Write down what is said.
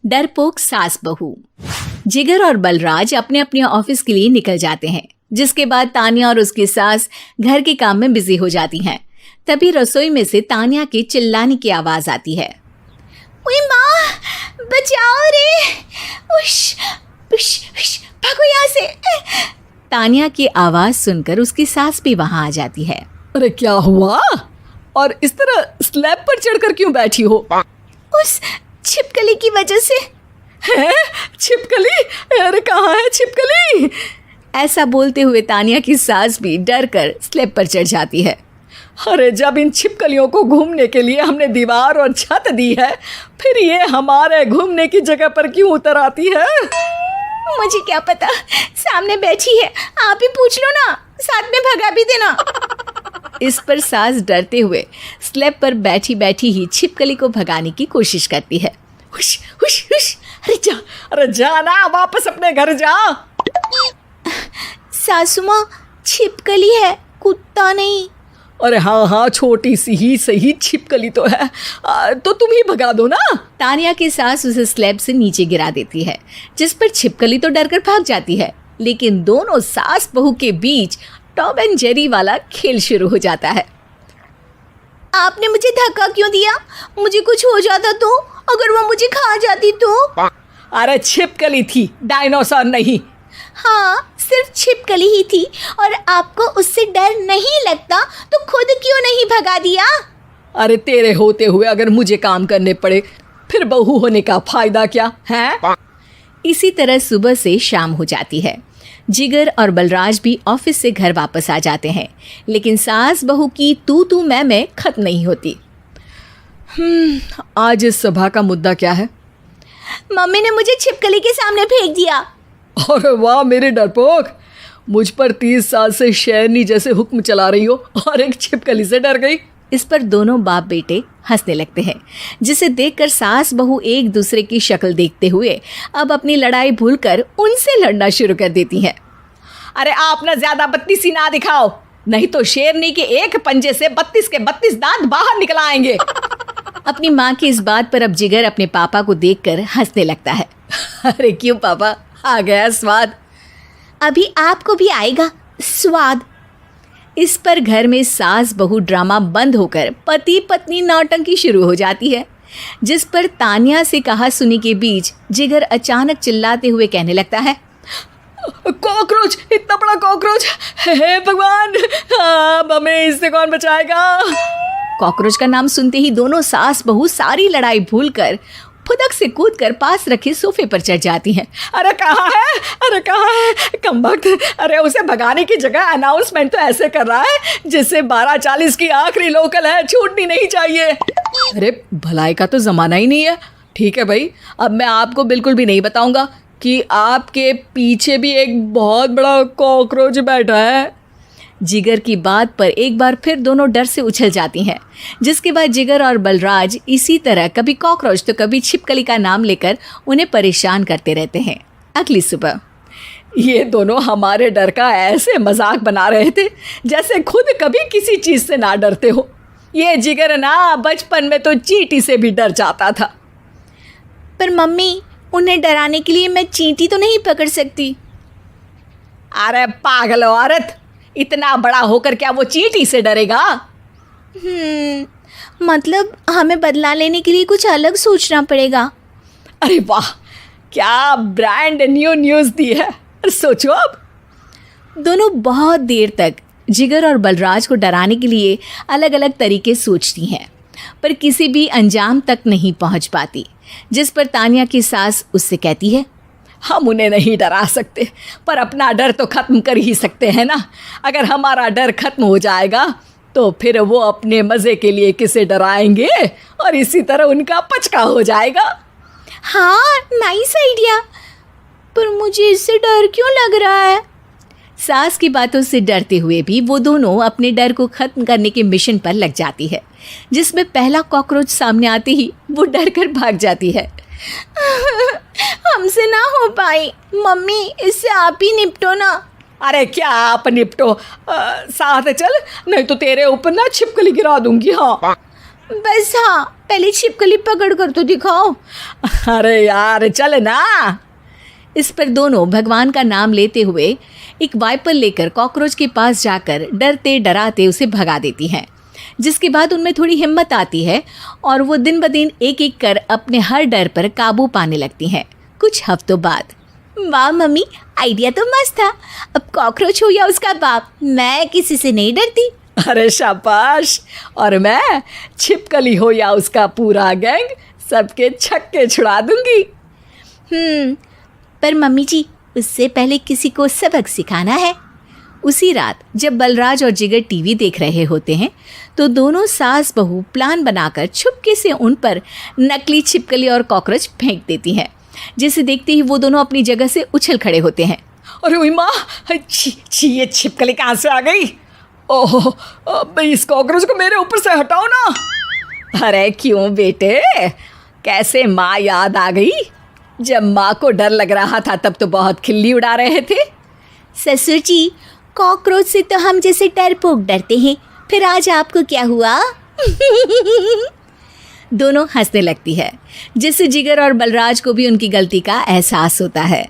डरपोक सास बहू। जिगर और बलराज अपने अपने ऑफिस के लिए निकल जाते हैं, जिसके बाद तान्या और उसकी सास घर के काम में बिजी हो जाती हैं। तभी रसोई में से तान्या के चिल्लाने की आवाज आती है। ओए माँ, बचाओ रे! उश, उश, उश, भागो यहाँ से! तान्या की आवाज सुनकर उसकी सास भी वहां आ जाती है। अरे क्या हुआ? और इस तरह स्लैब पर चढ़कर क्यों बैठी हो? उस छिपकली की वजह से। है? छिपकली? अरे कहाँ है छिपकली? ऐसा बोलते हुए तान्या की सास भी डर कर स्लैब पर चढ़ जाती है। अरे जब इन छिपकलियों को घूमने के लिए हमने दीवार और छत दी है, फिर ये हमारे घूमने की जगह पर क्यों उतर आती है? मुझे क्या पता, सामने बैठी है, आप ही पूछ लो ना, साथ में भगा भी देना। इस पर सास डरते हुए स्लैब पर बैठी बैठी ही छिपकली को भगाने की कोशिश करती है। हुश, हुश, हुश, अरे जा ना, वापस अपने घर जा। सासू माँ, छिपकली है, कुत्ता नहीं। अरे हाँ, छोटी सी ही सही छिपकली तो है, तो तुम ही भगा दो ना। तान्या की सास उसे स्लैब से नीचे गिरा देती है, जिस पर छिपकली तो डरकर भाग जाती है। लेकिन दोनों सास बहू के बीच टॉम एंड जेरी वाला खेल शुरू हो जाता है। आपने मुझे धक्का क्यों दिया? मुझे कुछ हो जाता तो? अगर वो मुझे खा जाती तो? अरे छिपकली थी, डायनासोर नहीं। हाँ, सिर्फ छिपकली ही थी, और आपको उससे डर नहीं लगता तो खुद क्यों नहीं भगा दिया? अरे तेरे होते हुए अगर मुझे काम करने पड़े, फिर बहू होने का फायदा क्या है? इसी तरह सुबह से शाम हो जाती है। जिगर और बलराज भी ऑफिस से घर वापस आ जाते हैं, लेकिन सास बहू की तू मैं खत्म नहीं होती। आज इस सभा का मुद्दा क्या है? मम्मी ने मुझे छिपकली के सामने फेंक दिया। अरे वाह मेरे डरपोक, मुझ पर 30 साल से शेरनी जैसे हुक्म चला रही हो और एक छिपकली से डर गई। इस पर दोनों बाप बेटे हंसने लगते हैं, जिसे देखकर सास बहू एक दूसरे की शक्ल देखते हुए अब अपनी लड़ाई भूलकर उनसे लड़ना शुरू कर देती हैं। अरे आप ना ज्यादा बत्तीसी ना दिखाओ, नहीं तो शेरनी के एक पंजे से 32 के 32 दांत बाहर निकल आएंगे। अपनी माँ की इस बात पर अब जिगर अपने पापा को देखकर हंसने लगता है। अरे क्यों पापा, आ गया स्वाद? अभी आपको भी आएगा स्वाद। इस पर घर में सास बहू ड्रामा बंद होकर पति पत्नी नौटंकी शुरू हो जाती है, जिस पर तान्या से कहा सुनी के बीच जिगर अचानक चिल्लाते हुए कहने लगता है। कॉकरोच, इतना बड़ा कॉकरोच! हे भगवान, अब हमें इससे कौन बचाएगा? कॉकरोच का नाम सुनते ही दोनों सास बहू सारी लड़ाई भूलकर फुदक से कूदकर पास रखे सोफे पर चढ़ जाती हैं। अरे कहाँ है? अरे कहाँ है कमबख्त? अरे उसे भगाने की जगह अनाउंसमेंट तो ऐसे कर रहा है जैसे 12:40 की आखिरी लोकल है, छूटनी नहीं चाहिए। अरे भलाई का तो ज़माना ही नहीं है। ठीक है भाई, अब मैं आपको बिल्कुल भी नहीं बताऊंगा कि आपके पीछे भी एक बहुत बड़ा कॉकरोच बैठा है। जिगर की बात पर एक बार फिर दोनों डर से उछल जाती हैं, जिसके बाद जिगर और बलराज इसी तरह कभी कॉकरोच तो कभी छिपकली का नाम लेकर उन्हें परेशान करते रहते हैं। अगली सुबह ये दोनों हमारे डर का ऐसे मजाक बना रहे थे जैसे खुद कभी किसी चीज़ से ना डरते हो। ये जिगर ना बचपन में तो चींटी से भी डर जाता था। पर मम्मी, उन्हें डराने के लिए मैं चींटी तो नहीं पकड़ सकती। अरे पागल औरत, इतना बड़ा होकर क्या वो चींटी से डरेगा? मतलब हमें बदला लेने के लिए कुछ अलग सोचना पड़ेगा। अरे वाह, क्या ब्रांड न्यू न्यूज़ दी है। सोचो अब। दोनों बहुत देर तक जिगर और बलराज को डराने के लिए अलग अलग तरीके सोचती हैं, पर किसी भी अंजाम तक नहीं पहुंच पाती, जिस पर तान्या की सास उससे कहती है। हम उन्हें नहीं डरा सकते, पर अपना डर तो ख़त्म कर ही सकते हैं ना। अगर हमारा डर ख़त्म हो जाएगा तो फिर वो अपने मज़े के लिए किसे डराएंगे और इसी तरह उनका पचका हो जाएगा। हाँ, नाइस आइडिया, पर मुझे इससे डर क्यों लग रहा है? सास की बातों से डरते हुए भी वो दोनों अपने डर को ख़त्म करने के मिशन पर लग जाती है, जिसमें पहला कॉकरोच सामने आते ही वो डर कर भाग जाती है। हमसे ना हो पाई मम्मी, इससे आप ही निपटो ना। अरे क्या आप निपटो, साथ चल, नहीं तो तेरे ऊपर ना छिपकली गिरा दूंगी। हाँ बस हाँ, पहले छिपकली पकड़ कर तो दिखाओ। अरे यार चल ना। इस पर दोनों भगवान का नाम लेते हुए एक वाइपर लेकर कॉकरोच के पास जाकर डरते डराते उसे भगा देती हैं, जिसके बाद उनमें थोड़ी हिम्मत आती है और वो दिन ब दिन एक एक कर अपने हर डर पर काबू पाने लगती हैं। कुछ हफ्तों बाद, वाह मम्मी, आइडिया तो मस्त था। अब कॉकरोच हो या उसका बाप, मैं किसी से नहीं डरती। अरे शाबाश। और मैं छिपकली हो या उसका पूरा गैंग, सबके छक्के छुड़ा दूंगी। पर मम्मी जी, उससे पहले किसी को सबक सिखाना है। उसी रात जब बलराज और जिगर टीवी देख रहे होते हैं तो दोनों सास बहू प्लान बनाकर छुपके से उन पर नकली छिपकली और कॉकरोच फेंक देती हैं, जिसे देखते ही वो दोनों अपनी जगह से उछल खड़े होते हैं। अरे ओए माँ, छी ये छिपकली कहाँ से आ गई? ओह, अब इस कॉकरोच को मेरे ऊपर से हटाओ ना। अरे क्यों बेटे, कैसे माँ याद आ गई? जब माँ को डर लग रहा था तब तो बहुत खिल्ली उड़ा रहे थे। ससुर जी, कॉकरोच से तो हम जैसे डरपोक डरते हैं, फिर आज आपको क्या हुआ? दोनों हंसने लगती है, जिससे जिगर और बलराज को भी उनकी गलती का एहसास होता है।